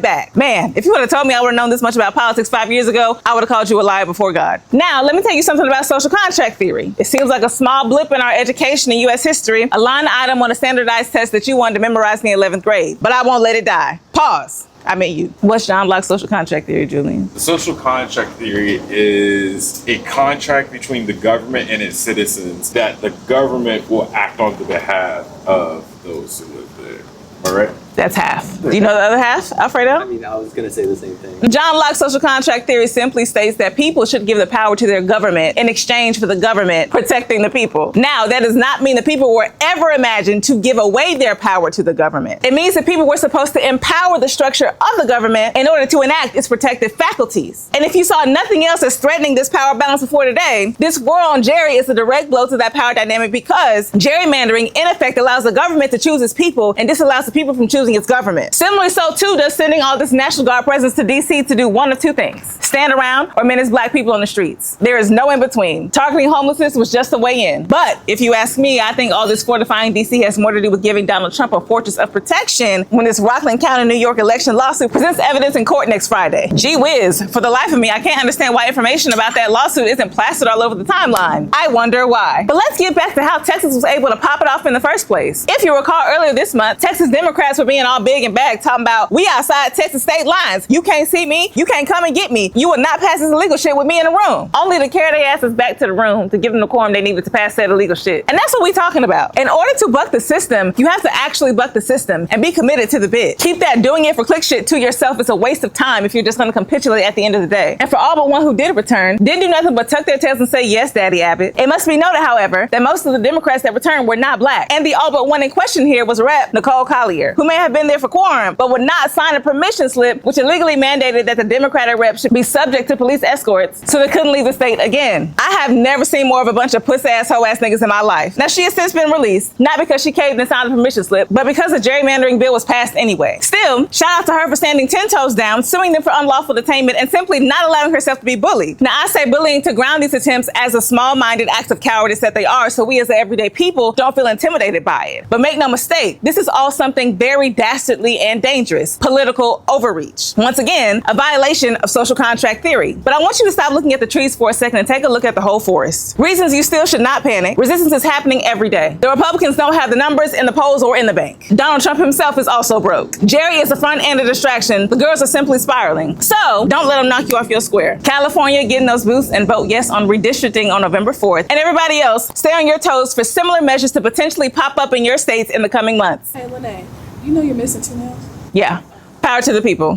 back. Man, if you would have told me I would have known this much about politics 5 years ago, I would have called you a liar before God. Now, let me tell you something about social contract theory. It seems like a small blip in our education in U.S. history, a line item on a standardized test that you wanted to memorize in the 11th grade. But I won't let it die. Pause. I mean you. What's John Locke's social contract theory, Julian? The social contract theory is a contract between the government and its citizens that the government will act on the behalf of those who live there. All right? That's half. Do you know the other half, Alfredo? I mean, I was going to say the same thing. John Locke's social contract theory simply states that people should give the power to their government in exchange for the government protecting the people. Now, that does not mean that people were ever imagined to give away their power to the government. It means that people were supposed to empower the structure of the government in order to enact its protective faculties. And if you saw nothing else as threatening this power balance before today, this war on Jerry is a direct blow to that power dynamic because gerrymandering, in effect, allows the government to choose its people and disallows the people from choosing its government. Similarly, so too does sending all this National Guard presence to DC to do one of two things: stand around or menace black people on the streets. There is no in between. Targeting homelessness was just a way in. But if you ask me, I think all this fortifying DC has more to do with giving Donald Trump a fortress of protection when this Rockland County, New York election lawsuit presents evidence in court next Friday. Gee whiz, for the life of me, I can't understand why information about that lawsuit isn't plastered all over the timeline. I wonder why. But let's get back to how Texas was able to pop it off in the first place. If you recall, earlier this month, Texas Democrats were being all big and bad, talking about, we outside Texas state lines. You can't see me. You can't come and get me. You will not pass this illegal shit with me in the room. Only to carry their asses back to the room to give them the quorum they needed to pass that illegal shit. And that's what we're talking about. In order to buck the system, you have to actually buck the system and be committed to the bid. Keep that doing it for click shit to yourself. It's a waste of time if you're just going to capitulate at the end of the day. And for all but one who did return, didn't do nothing but tuck their tails and say, yes, Daddy Abbott. It must be noted, however, that most of the Democrats that returned were not black. And the all but one in question here was Rep. Nicole Collier, who may have been there for quorum, but would not sign a permission slip, which illegally mandated that the Democratic rep should be subject to police escorts, so they couldn't leave the state again. I have never seen more of a bunch of puss-ass, hoe-ass niggas in my life. Now, she has since been released, not because she caved and signed a permission slip, but because the gerrymandering bill was passed anyway. Still, shout out to her for standing 10 toes down, suing them for unlawful detainment, and simply not allowing herself to be bullied. Now, I say bullying to ground these attempts as a small-minded act of cowardice that they are, so we as the everyday people don't feel intimidated by it. But make no mistake, this is all something very dastardly and dangerous: political overreach. Once again, a violation of social contract theory. But I want you to stop looking at the trees for a second and take a look at the whole forest. Reasons you still should not panic. Resistance is happening every day. The Republicans don't have the numbers in the polls or in the bank. Donald Trump himself is also broke. Jerry is the front end of distraction. The girls are simply spiraling. So don't let them knock you off your square. California getting those boosts and vote yes on redistricting on November 4th. And everybody else, stay on your toes for similar measures to potentially pop up in your states in the coming months. Hey, Lene, you know you're missing 2 nails? Yeah. Power to the people.